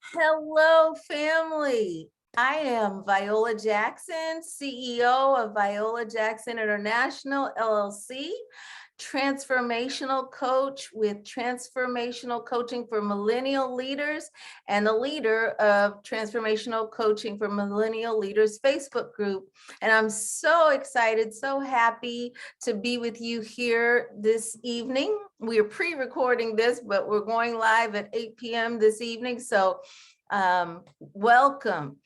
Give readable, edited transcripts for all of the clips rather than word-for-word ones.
Hello, family. I am Viola Jackson, CEO of Viola Jackson International, LLC, transformational coach with transformational coaching for millennial leaders and the leader of transformational coaching for millennial leaders Facebook group. And I'm so excited, so happy to be with you here this evening. We are pre-recording this, but we're going live at 8 p.m. this evening. So welcome.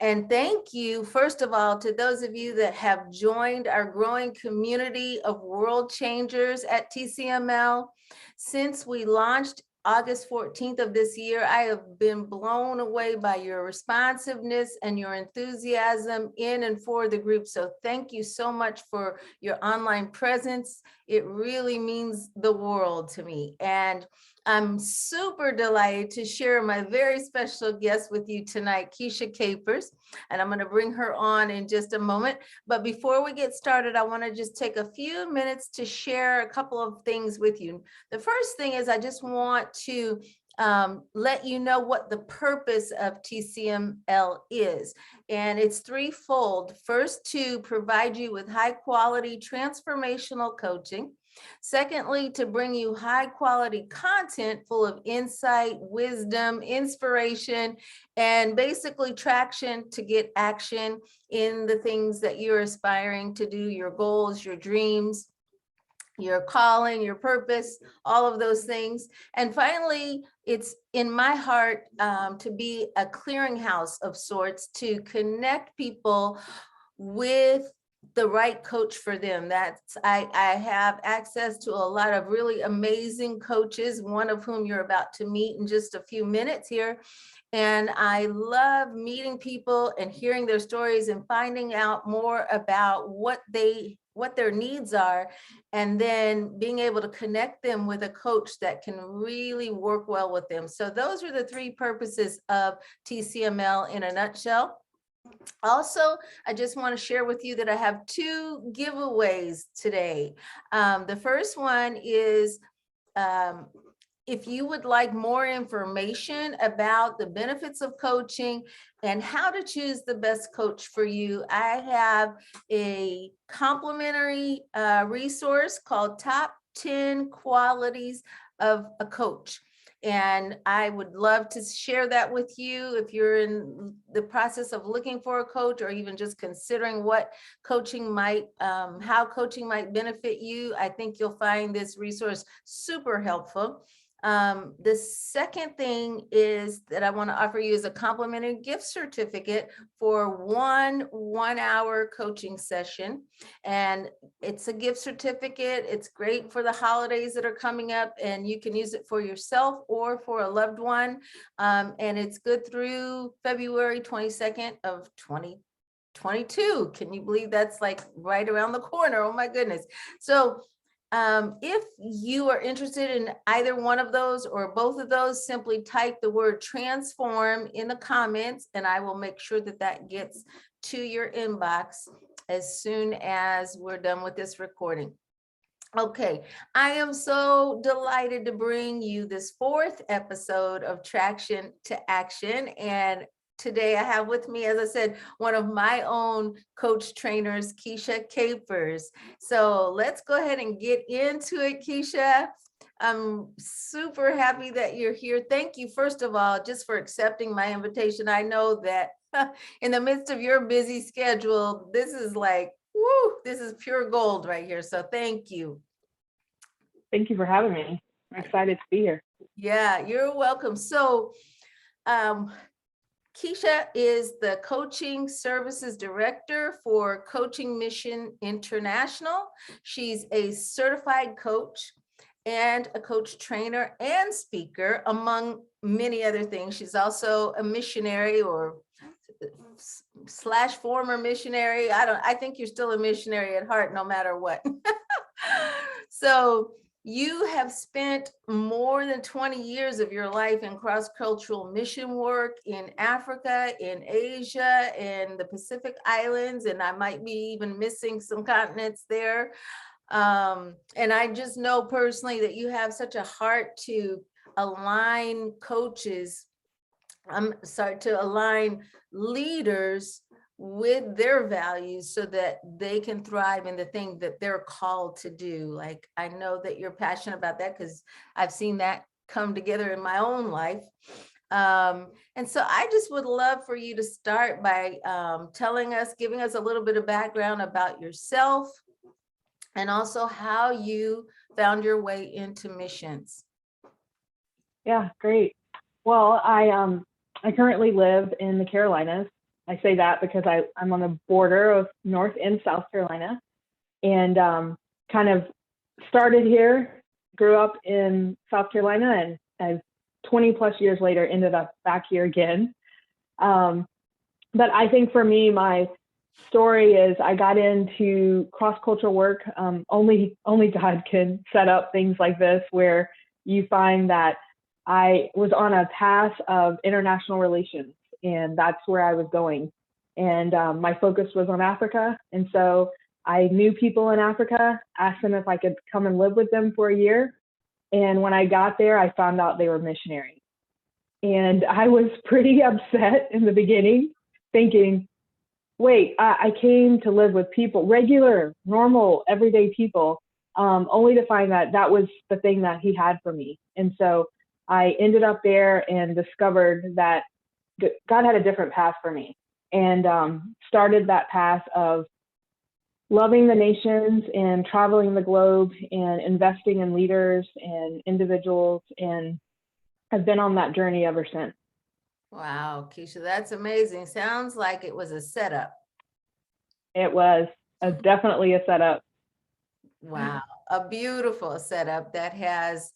And thank you, first of all, to those of you that have joined our growing community of world changers at TCML. Since we launched August 14th of this year, I have been blown away by your responsiveness and your enthusiasm in and for the group. So thank you so much for your online presence. It really means the world to me. And I'm super delighted to share my very special guest with you tonight, Keisa Capers, and I'm going to bring her on in just a moment. But before we get started, I want to just take a few minutes to share a couple of things with you. The first thing is I just want to let you know what the purpose of TCML is. And it's threefold. First, to provide you with high quality transformational coaching. Secondly, to bring you high quality content full of insight, wisdom, inspiration, and basically traction to get action in the things that you're aspiring to do, your goals, your dreams, your calling, your purpose, all of those things. And finally, it's in my heart to be a clearinghouse of sorts to connect people with the right coach for them. I have access to a lot of really amazing coaches, one of whom you're about to meet in just a few minutes here. And I love meeting people and hearing their stories and finding out more about what their needs are, and then being able to connect them with a coach that can really work well with them. So those are the three purposes of TCML in a nutshell. Also, I just want to share with you that I have two giveaways today. The first one is if you would like more information about the benefits of coaching and how to choose the best coach for you, I have a complimentary resource called Top 10 Qualities of a Coach. And I would love to share that with you if you're in the process of looking for a coach or even just considering what coaching might, how coaching might benefit you. I think you'll find this resource super helpful. The second thing is that I want to offer you is a complimentary gift certificate for one hour coaching session. And it's a gift certificate. It's great for the holidays that are coming up, and you can use it for yourself or for a loved one. And it's good through February 22nd of 2022. Can you believe that's like right around the corner? Oh my goodness. So if you are interested in either one of those or both of those, simply type the word transform in the comments, and I will make sure that that gets to your inbox as soon as we're done with this recording. Okay, I am so delighted to bring you this fourth episode of Traction to Action. And today I have with me, as I said, one of my own coach trainers, Keisa Capers. So let's go ahead and get into it, Keisa. I'm super happy that you're here. Thank you, first of all, just for accepting my invitation. I know that in the midst of your busy schedule, this is like, woo, this is pure gold right here. So thank you. Thank you for having me. I'm excited to be here. Yeah, you're welcome. So Keisa is the Coaching Services Director for Coaching Mission International. She's a certified coach and a coach trainer and speaker, among many other things. She's also a missionary or slash former missionary. I think you're still a missionary at heart, no matter what. So you have spent more than 20 years of your life in cross-cultural mission work in Africa, in Asia, in the Pacific Islands, and I might be even missing some continents there. And I just know personally that you have such a heart to align coaches I'm sorry, to align leaders with their values so that they can thrive in the thing that they're called to do. Like, I know that you're passionate about that because I've seen that come together in my own life. And so I just would love for you to start by giving us a little bit of background about yourself and also how you found your way into missions. Yeah, great. Well, I currently live in the Carolinas. I say that because I'm on the border of North and South Carolina, and kind of started here, grew up in South Carolina, and as 20 plus years later ended up back here again. But I think for me, my story is I got into cross-cultural work. Only God can set up things like this where you find that I was on a path of international relations, and that's where I was going. And my focus was on Africa. And so I knew people in Africa, asked them if I could come and live with them for a year. And when I got there, I found out they were missionaries. And I was pretty upset in the beginning, thinking, wait, I came to live with people, regular, normal, everyday people, only to find that that was the thing that he had for me. And so I ended up there and discovered that God had a different path for me, and started that path of loving the nations and traveling the globe and investing in leaders and individuals. And I've been on that journey ever since. Wow, Keisha, that's amazing. Sounds like it was a setup. It was definitely a setup. Wow, a beautiful setup that has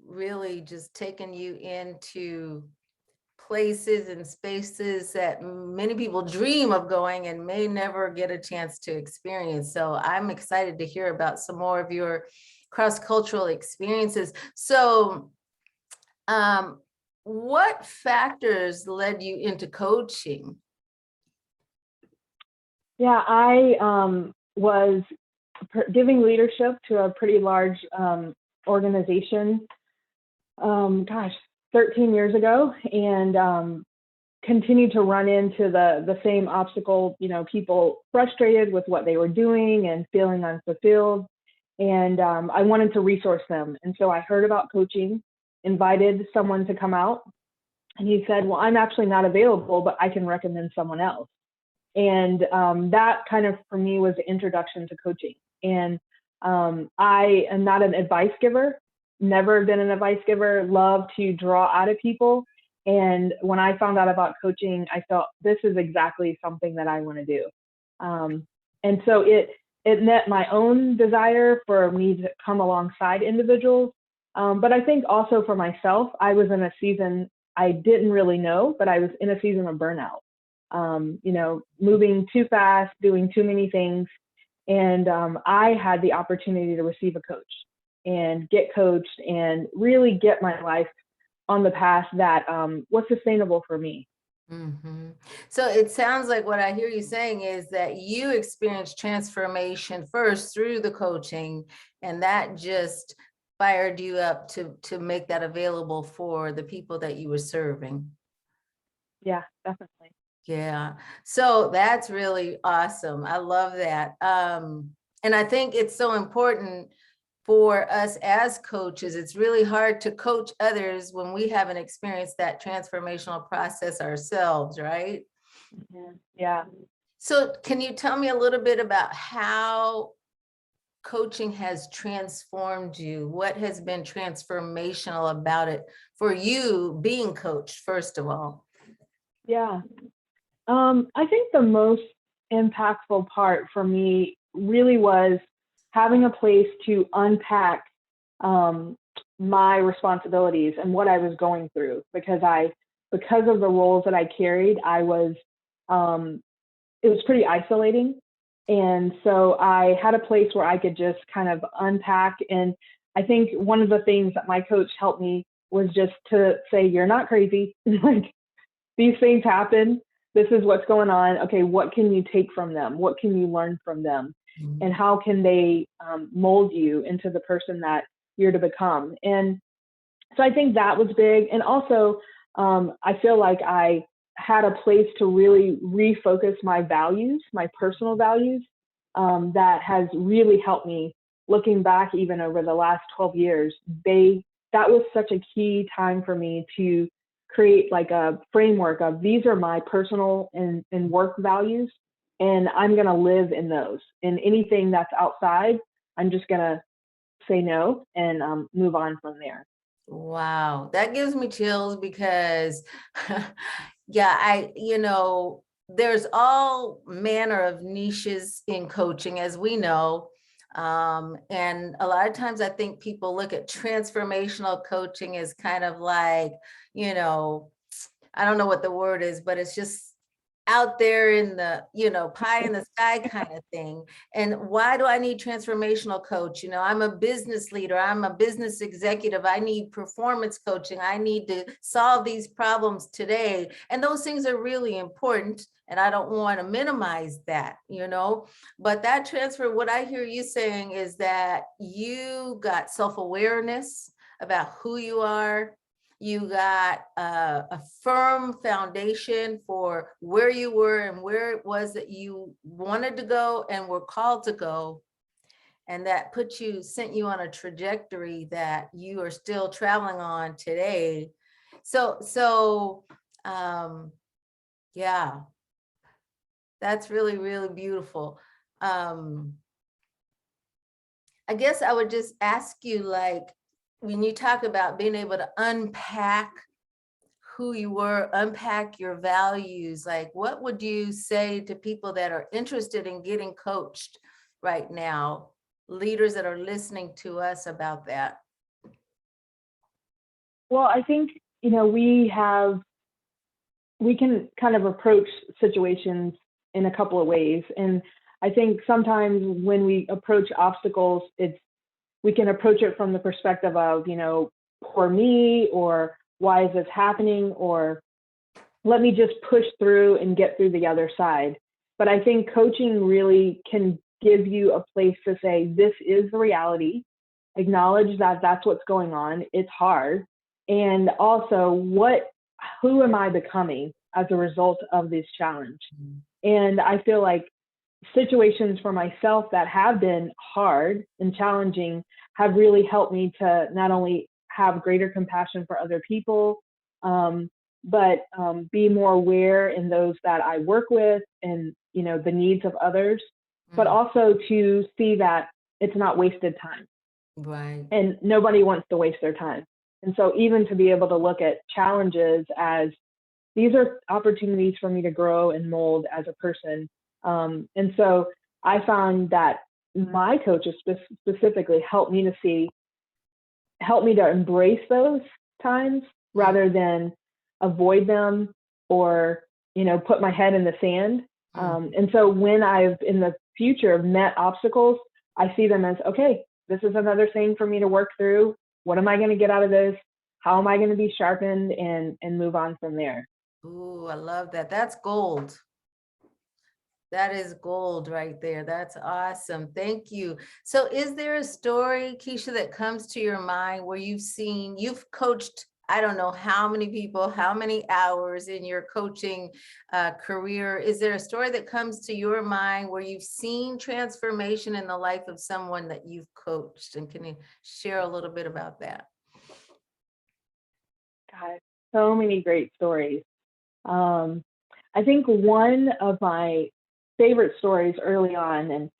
really just taken you into places and spaces that many people dream of going and may never get a chance to experience. So I'm excited to hear about some more of your cross-cultural experiences. So what factors led you into coaching? Yeah, I was giving leadership to a pretty large organization, gosh, 13 years ago, and continued to run into the same obstacle, people frustrated with what they were doing and feeling unfulfilled. And I wanted to resource them. And so I heard about coaching, invited someone to come out, and he said, well, I'm actually not available, but I can recommend someone else. And that kind of, for me, was the introduction to coaching. And I am not an advice giver, never been an advice giver, love to draw out of people. And when I found out about coaching, I felt this is exactly something that I want to do. And so it met my own desire for me to come alongside individuals. But I think also for myself, I was in a season I didn't really know, but I was in a season of burnout. Moving too fast, doing too many things. And I had the opportunity to receive a coach and get coached and really get my life on the path that was sustainable for me. Mm-hmm. So it sounds like what I hear you saying is that you experienced transformation first through the coaching, and that just fired you up to make that available for the people that you were serving. Yeah, definitely. Yeah, so that's really awesome. I love that. And I think it's so important for us as coaches. It's really hard to coach others when we haven't experienced that transformational process ourselves, right? Yeah. So can you tell me a little bit about how coaching has transformed you? What has been transformational about it for you being coached, first of all? Yeah. I think the most impactful part for me really was having a place to unpack my responsibilities and what I was going through, because of the roles that I carried, it was pretty isolating. And so I had a place where I could just kind of unpack. And I think one of the things that my coach helped me was just to say, you're not crazy. Like, these things happen. This is what's going on. Okay, what can you take from them? What can you learn from them? And how can they mold you into the person that you're to become? And So I think that was big. And also, I feel like I had a place to really refocus my values, my personal values, that has really helped me looking back even over the last 12 years. That was such a key time for me to create like a framework of these are my personal and work values, and I'm going to live in those. And anything that's outside, I'm just going to say no and move on from there. Wow, that gives me chills because yeah, there's all manner of niches in coaching, as we know. And a lot of times I think people look at transformational coaching as kind of like, you know, I don't know what the word is, but it's just out there in the, pie in the sky kind of thing. And why do I need transformational coach? I'm a business leader. I'm a business executive. I need performance coaching. I need to solve these problems today. And those things are really important. And I don't want to minimize that, but that transfer, what I hear you saying is that you got self-awareness about who you are. You got a firm foundation for where you were and where it was that you wanted to go and were called to go. And that sent you on a trajectory that you are still traveling on today. So yeah, that's really, really beautiful. I guess I would just ask you, like, when you talk about being able to unpack who you were, unpack your values, like what would you say to people that are interested in getting coached right now, leaders that are listening to us about that? Well, I think, we can kind of approach situations in a couple of ways. And I think sometimes when we approach obstacles, we can approach it from the perspective of, poor me, or why is this happening, or let me just push through and get through the other side. But I think coaching really can give you a place to say, this is the reality, acknowledge that that's what's going on. It's hard. And also, who am I becoming as a result of this challenge? And I feel like situations for myself that have been hard and challenging have really helped me to not only have greater compassion for other people, but be more aware in those that I work with and, the needs of others, but also to see that it's not wasted time. Right. And nobody wants to waste their time. And so even to be able to look at challenges as these are opportunities for me to grow and mold as a person. And so I found that my coaches specifically helped me to embrace those times rather than avoid them or, put my head in the sand. And so when I've in the future met obstacles, I see them as, okay, this is another thing for me to work through. What am I going to get out of this? How am I going to be sharpened and move on from there? Ooh, I love that. That's gold. That is gold right there. That's awesome. Thank you. So is there a story, Keisha, that comes to your mind where you've coached, I don't know how many people, how many hours in your coaching career? Is there a story that comes to your mind where you've seen transformation in the life of someone that you've coached? And can you share a little bit about that? God, so many great stories. I think one of my favorite stories early on, and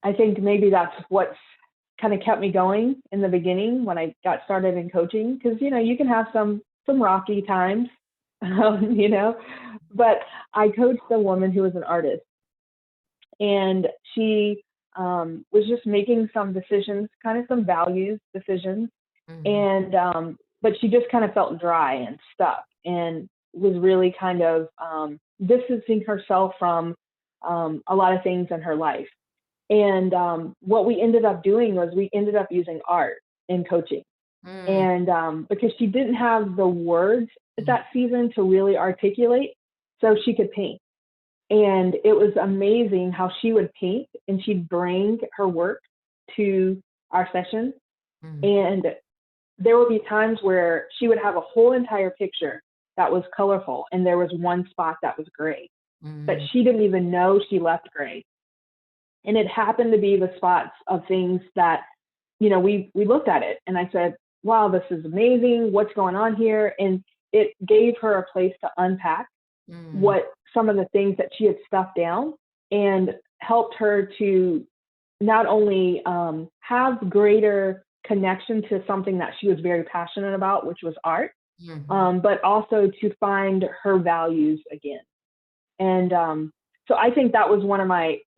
I think maybe that's what's kind of kept me going in the beginning when I got started in coaching, because you can have some rocky times, but I coached a woman who was an artist, and she was just making some decisions, kind of some values decisions, and but she just kind of felt dry and stuck, and was really kind of distancing herself from a lot of things in her life. And what we ended up doing was we ended up using art in coaching. And because she didn't have the words at that season to really articulate, so she could paint. And it was amazing how she would paint and she'd bring her work to our session. And there would be times where she would have a whole entire picture that was colorful, and there was one spot that was gray that Mm, she didn't even know she left gray. And it happened to be the spots of things that, we looked at it and I said, wow, this is amazing. What's going on here? And it gave her a place to unpack mm, what some of the things that she had stuffed down, and helped her to not only have greater connection to something that she was very passionate about, which was art, mhm, but also to find her values again. And so I think that was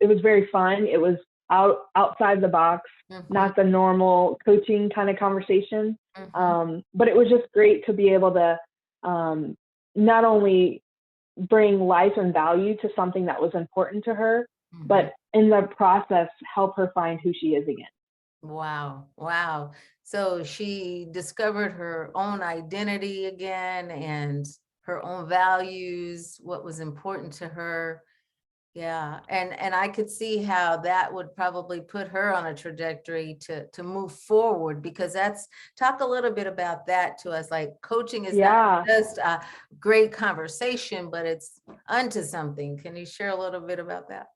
it was very fun. It was outside the box, mhm, not the normal coaching kind of conversation. mhm, But it was just great to be able to not only bring life and value to something that was important to her, mhm. but in the process, help her find who she is again. Wow, wow. So she discovered her own identity again and her own values, what was important to her. Yeah, and I could see how that would probably put her on a trajectory to move forward, because that's, talk a little bit about that to us. Like, coaching is not Yeah, just a great conversation, but it's unto something. Can you share a little bit about that?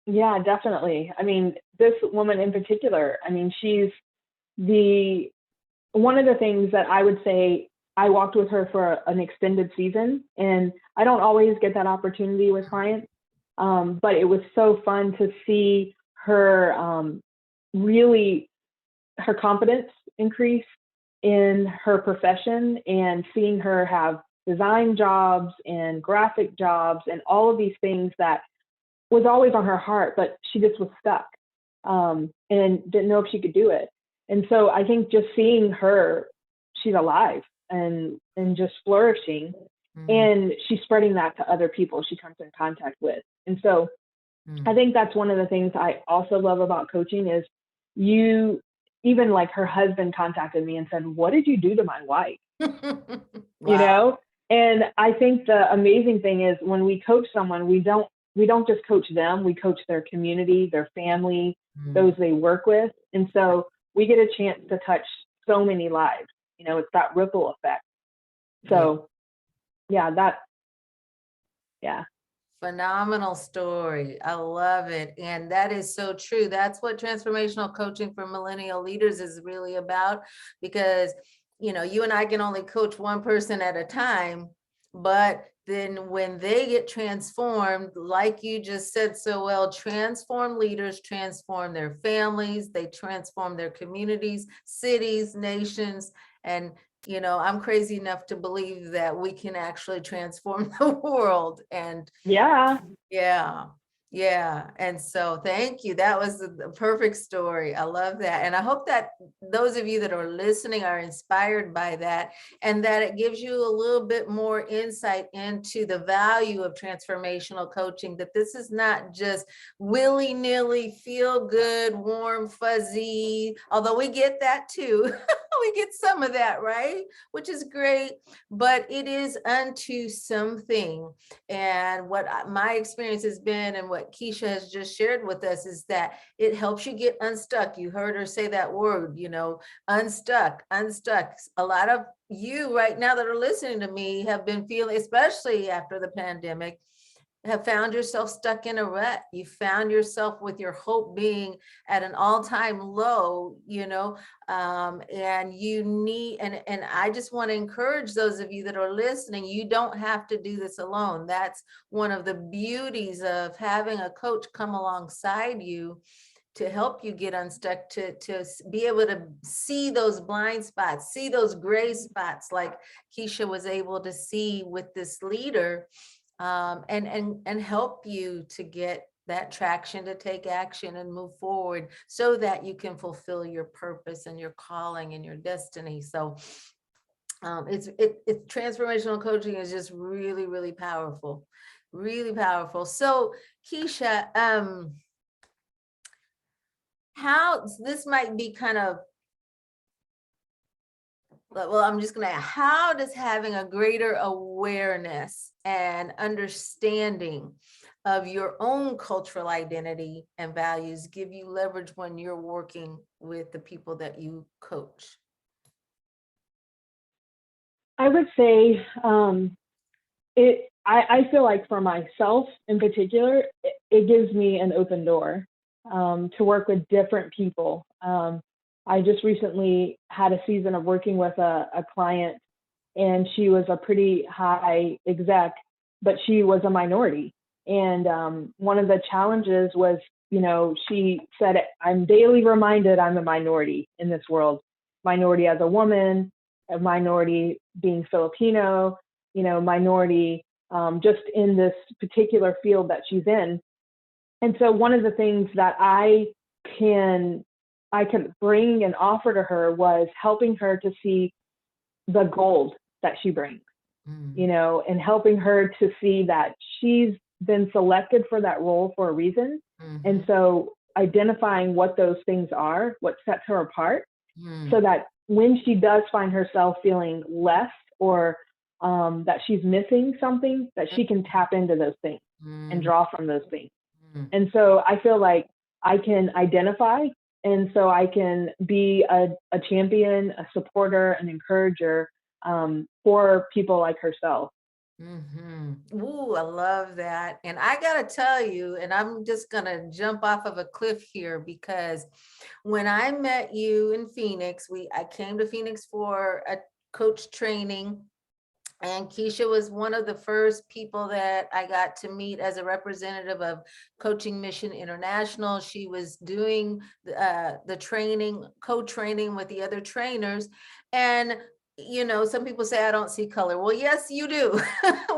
yeah, definitely. I mean, this woman in particular, I mean, she's the one of the things that I would say, I walked with her for an extended season, and I don't always get that opportunity with clients. But it was so fun to see her really, her confidence increase in her profession, and seeing her have design jobs and graphic jobs and all of these things that was always on her heart, but she just was stuck, and didn't know if she could do it. And so I think just seeing her, she's alive and just flourishing, Mm, and she's spreading that to other people she comes in contact with. And so I mm. think that's one of the things I also love about coaching is, you even like her husband contacted me and said, "What did you do to my wife?" you Wow. know and I think the amazing thing is, when we coach someone, we don't just coach them, we coach their community, their family, those Mm. they work with. And so we get a chance to touch so many lives. It's that ripple effect. Yeah. So yeah, yeah. Phenomenal story. I love it. And that is so true. That's what transformational coaching for millennial leaders is really about, because, you and I can only coach one person at a time, but then when they get transformed, like you just said so well, transform leaders transform their families, they transform their communities, cities, nations, and I'm crazy enough to believe that we can actually transform the world. And Yeah. yeah, yeah. And so thank you. That was the perfect story. I love that. And I hope that those of you that are listening are inspired by that, and that it gives you a little bit more insight into the value of transformational coaching, that this is not just willy-nilly, feel good, warm, fuzzy, although we get that too. We get some of that, right? Which is great, but it is unto something. And what my experience has been, and what Keisha has just shared with us, is that it helps you get unstuck. You heard her say that word, unstuck, unstuck. A lot of you right now that are listening to me have been feeling, especially after the pandemic, have found yourself stuck in a rut. You found yourself with your hope being at an all-time low, and you need, and I just want to encourage those of you that are listening, you don't have to do this alone. That's one of the beauties of having a coach come alongside you to help you get unstuck, to be able to see those blind spots, see those gray spots like Keisha was able to see with this leader, and help you to get that traction to take action and move forward, so that you can fulfill your purpose and your calling and your destiny. So it's transformational coaching is just really, really powerful, really powerful. So Keisha, how this might be kind of, well, I'm just gonna, how does having a greater awareness and understanding of your own cultural identity and values give you leverage when you're working with the people that you coach? I would say I feel like for myself in particular, it gives me an open door to work with different people. I just recently had a season of working with a client, and she was a pretty high exec, but she was a minority. And one of the challenges was, she said, I'm daily reminded I'm a minority in this world, minority as a woman, a minority being Filipino, minority just in this particular field that she's in. And so one of the things that can I could bring and offer to her was helping her to see the gold that she brings, and helping her to see that she's been selected for that role for a reason. And so identifying what those things are, what sets her apart, so that when she does find herself feeling less or that she's missing something, that she can tap into those things and draw from those things. And so I feel like I can identify, and so I can be a champion, a supporter, an encourager for people like herself. Ooh, I love that. And I gotta tell you, and I'm just gonna jump off of a cliff here, because when I met you in Phoenix, I came to Phoenix for a coach training, and Keisha was one of the first people that I got to meet as a representative of Coaching Mission International. She was doing the training, co-training with the other trainers. And some people say I don't see color. Well, yes, you do.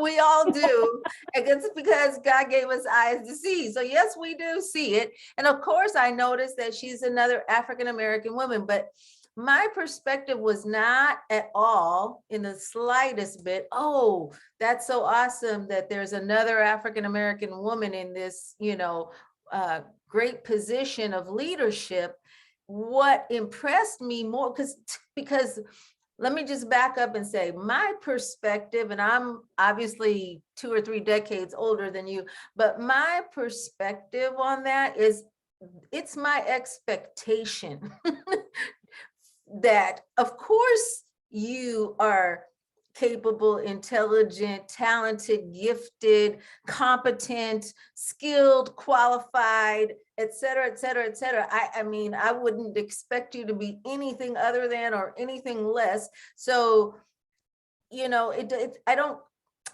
We all do. And it's because God gave us eyes to see. So yes, we do see it. And of course, I noticed that she's another African-American woman, but my perspective was not at all in the slightest bit, oh, that's so awesome that there's another African-American woman in this, great position of leadership. What impressed me more, because let me just back up and say my perspective, and I'm obviously 2 or 3 decades older than you, but my perspective on that is it's my expectation that of course you are capable, intelligent, talented, gifted, competent, skilled, qualified, et cetera, et cetera, et cetera. I mean, I wouldn't expect you to be anything other than or anything less. So, I don't,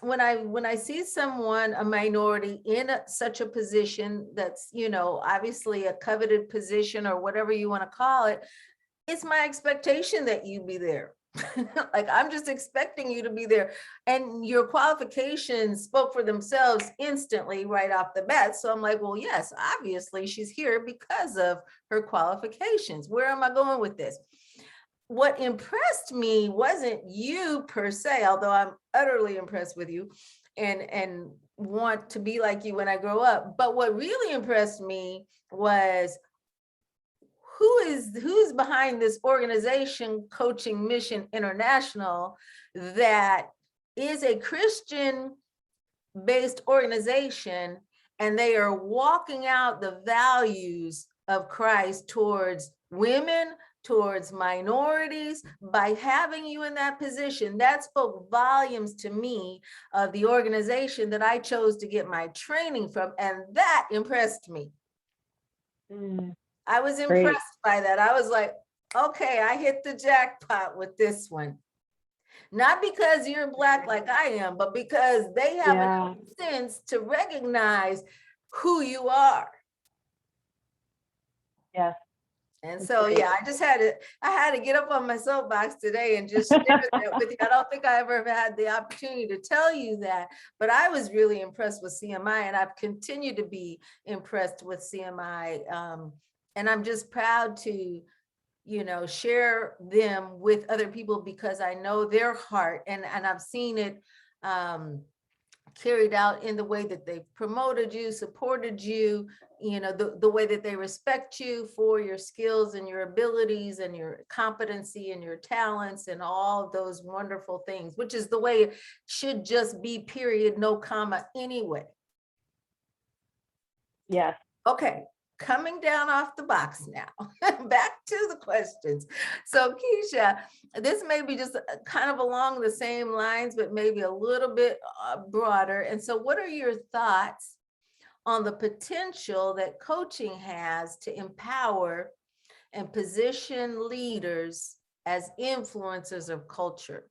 when I see someone, a minority in such a position that's, obviously a coveted position or whatever you want to call it, it's my expectation that you be there. Like, I'm just expecting you to be there. And your qualifications spoke for themselves instantly right off the bat. So I'm like, well, yes, obviously she's here because of her qualifications. Where am I going with this? What impressed me wasn't you per se, although I'm utterly impressed with you and want to be like you when I grow up. But what really impressed me was who's behind this organization, Coaching Mission International, that is a Christian-based organization, and they are walking out the values of Christ towards women, towards minorities. By having you in that position, that spoke volumes to me of the organization that I chose to get my training from, and that impressed me. I was impressed by that. I was like, okay, I hit the jackpot with this one. Not because you're Black like I am, but because they have enough sense to recognize who you are. Yes. And so, yeah, I had to get up on my soapbox today and just share that with you. I don't think I ever had the opportunity to tell you that, but I was really impressed with CMI, and I've continued to be impressed with CMI. And I'm just proud to, share them with other people, because I know their heart, and I've seen it carried out in the way that they've promoted you, supported you, the way that they respect you for your skills and your abilities and your competency and your talents and all of those wonderful things, which is the way it should just be, period, no comma, anyway. Yes. Okay. coming down off the box now. Back to the questions. So Keisha, this may be just kind of along the same lines, but maybe a little bit broader. And so what are your thoughts on the potential that coaching has to empower and position leaders as influencers of culture?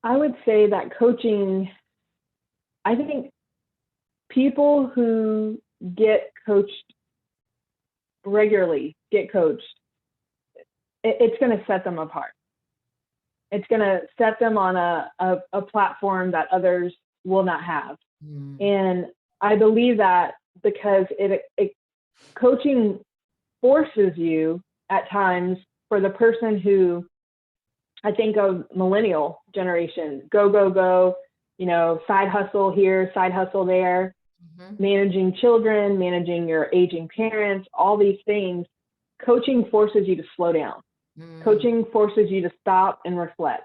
I would say that coaching, I think people who get coached regularly, it's going to set them apart. It's going to set them on a platform that others will not have. And I believe that because coaching forces you at times, for the person who, I think of millennial generation, go, side hustle here, side hustle there, managing children, managing your aging parents, all these things. Coaching forces you to slow down. Coaching forces you to stop and reflect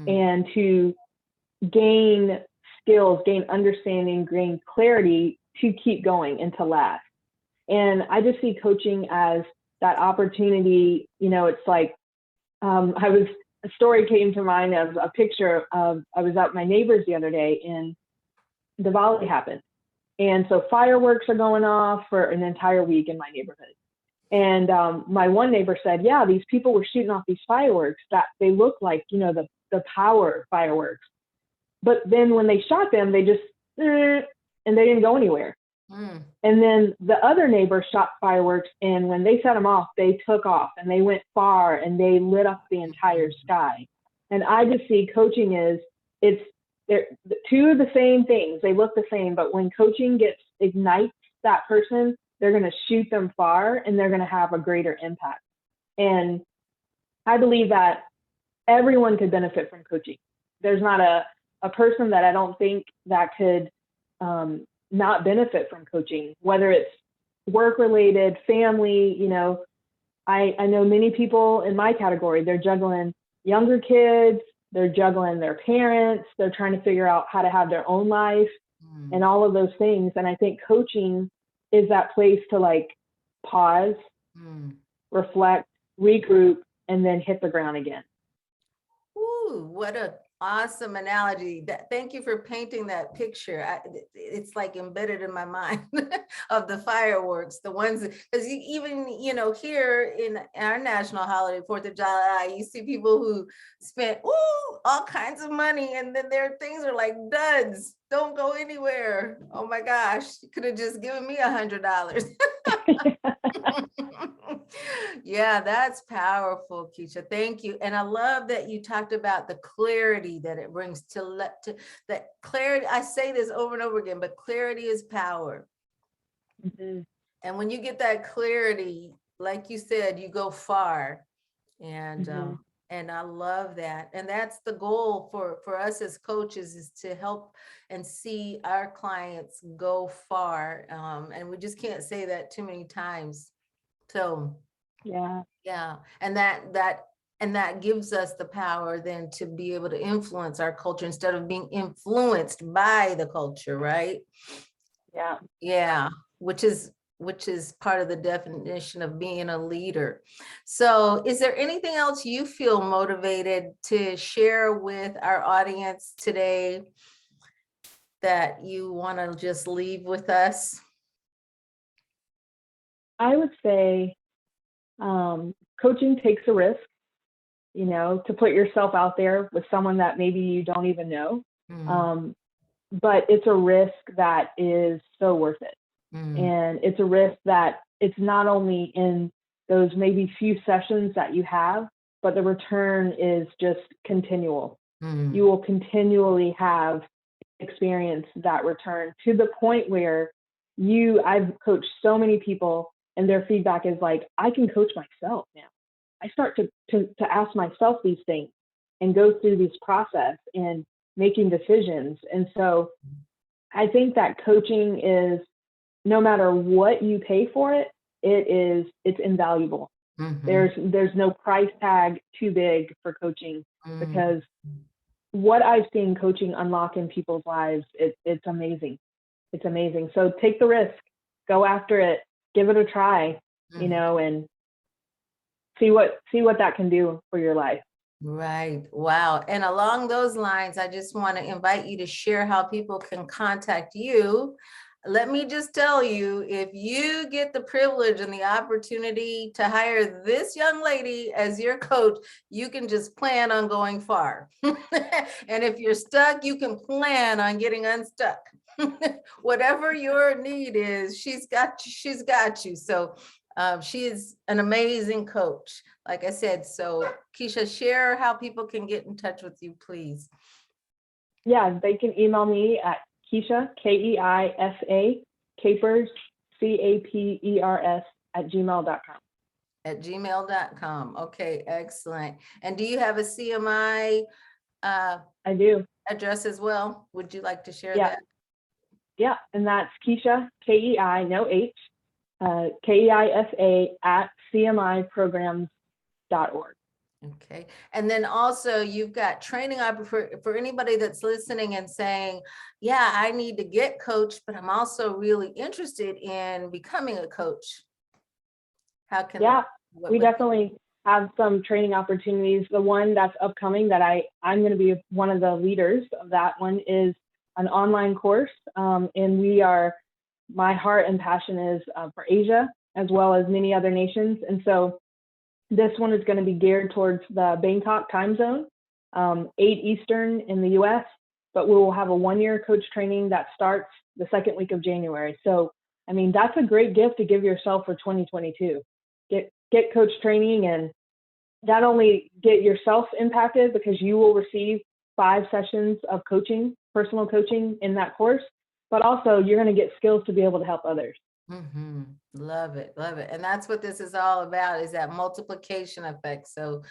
and to gain skills, gain understanding, gain clarity to keep going and to last. And I just see coaching as that opportunity. It's like, a story came to mind of a picture of, I was at my neighbor's the other day and Diwali happened. And so fireworks are going off for an entire week in my neighborhood. And my one neighbor said, yeah, these people were shooting off these fireworks that they look like, the power fireworks. But then when they shot them, they just, and they didn't go anywhere. And then the other neighbor shot fireworks, and when they set them off, they took off and they went far and they lit up the entire sky. And I just see coaching they're two of the same things. They look the same, but when coaching ignites that person, they're going to shoot them far and they're going to have a greater impact. And I believe that everyone could benefit from coaching. There's not a person that I don't think that could not benefit from coaching, whether it's work related, family. I know many people in my category, they're juggling younger kids, they're juggling their parents, they're trying to figure out how to have their own life and all of those things. And I think coaching is that place to pause, reflect, regroup, and then hit the ground again. Ooh, what a awesome analogy. Thank you for painting that picture. It's like embedded in my mind of the fireworks, the ones, because even, here in our national holiday, 4th of July, you see people who spent all kinds of money, and then their things are like duds, don't go anywhere. Oh my gosh, you could have just given me $100. Yeah, that's powerful, Keisha. Thank you. And I love that you talked about the clarity that it brings to that clarity. I say this over and over again, but clarity is power. And when you get that clarity, like you said, you go far. And and I love that. And that's the goal for us as coaches, is to help and see our clients go far. And we just can't say that too many times. So yeah. And that gives us the power then to be able to influence our culture instead of being influenced by the culture, right? Yeah, which is part of the definition of being a leader. So is there anything else you feel motivated to share with our audience today that you want to just leave with us? I would say coaching takes a risk, to put yourself out there with someone that maybe you don't even know. But it's a risk that is so worth it. And it's a risk that it's not only in those maybe few sessions that you have, but the return is just continual. You will continually have experience that return, to the point where I've coached so many people and their feedback is like, I can coach myself now. I start to ask myself these things and go through this process and making decisions. And so I think that coaching is, no matter what you pay for it, it's invaluable. There's no price tag too big for coaching, because what I've seen coaching unlock in people's lives, it's amazing. it's amazing. So take the risk, go after it, give it a try, you know, and see what that can do for your life. Right. Wow. And along those lines, I just want to invite you to share how people can contact you. Let me just tell you, if you get the privilege and the opportunity to hire this young lady as your coach, you can just plan on going far. And if you're stuck, you can plan on getting unstuck. Whatever your need is, she's got you. So she is an amazing coach, like I said. So Keisha, share how people can get in touch with you, please. Yeah, they can email me at Keisa, Keisa, Capers, Capers @gmail.com. At gmail.com. Okay, excellent. And do you have a CMI I do. address as well? Would you like to share Yeah. that? Yeah, and that's Keisa, Kei, no H, Keisa @cmiprograms.org. Okay. And then also you've got training for anybody that's listening and saying, yeah, I need to get coached, but I'm also really interested in becoming a coach. How can we definitely have some training opportunities. The one that's upcoming that I'm going to be one of the leaders of, that one is an online course. And my heart and passion is for Asia as well as many other nations. And so this one is going to be geared towards the Bangkok time zone, 8 Eastern in the US, but we will have a 1-year coach training that starts the second week of January. So, I mean, that's a great gift to give yourself for 2022. Get coach training, and not only get yourself impacted because you will receive 5 sessions of coaching, personal coaching in that course, but also you're going to get skills to be able to help others. Love it. Love it. And that's what this is all about, is that multiplication effect. So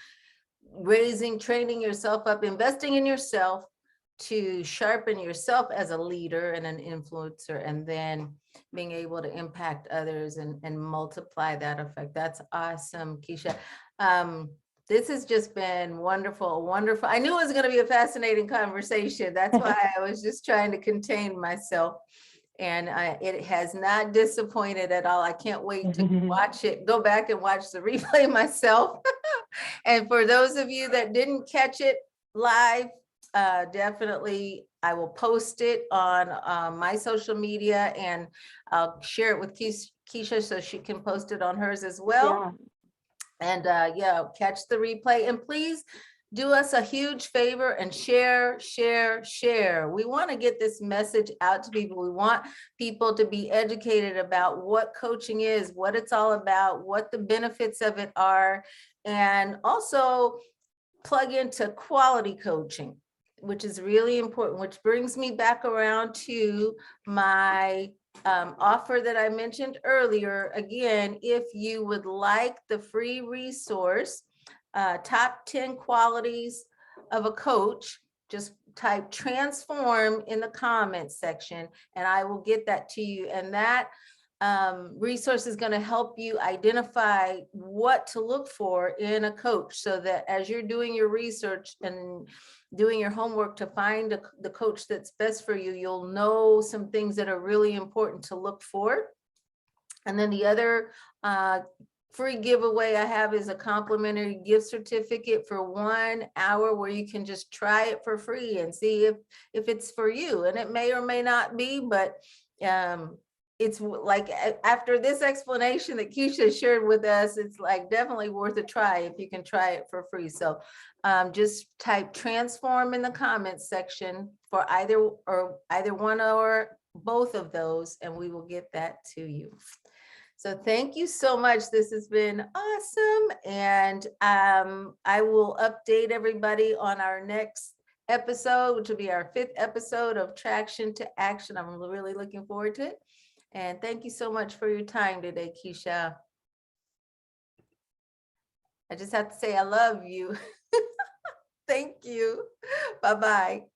training yourself up, investing in yourself to sharpen yourself as a leader and an influencer, and then being able to impact others and multiply that effect. That's awesome, Keisha. This has just been wonderful, wonderful. I knew it was going to be a fascinating conversation. That's why I was just trying to contain myself. And it has not disappointed at all. I can't wait to watch it, go back and watch the replay myself. And for those of you that didn't catch it live, definitely I will post it on my social media, and I'll share it with Keisha so she can post it on hers as well. Yeah. And yeah, catch the replay, and please do us a huge favor and share. We want to get this message out to people. We want people to be educated about what coaching is, what it's all about, what the benefits of it are, and also plug into quality coaching, which is really important, which brings me back around to my offer that I mentioned earlier. Again, if you would like the free resource, top 10 qualities of a coach, just type transform in the comments section and I will get that to you. And that resource is going to help you identify what to look for in a coach, so that as you're doing your research and doing your homework to find the coach that's best for you, you'll know some things that are really important to look for. And then the other free giveaway I have is a complimentary gift certificate for 1 hour where you can just try it for free and see if it's for you. And it may or may not be, but it's like, after this explanation that Keisha shared with us, it's like definitely worth a try if you can try it for free. So just type transform in the comments section for either one or both of those, and we will get that to you. So thank you so much. This has been awesome. And I will update everybody on our next episode, which will be our 5th episode of Traction to Action. I'm really looking forward to it. And thank you so much for your time today, Keisha. I just have to say I love you. Thank you. Bye-bye.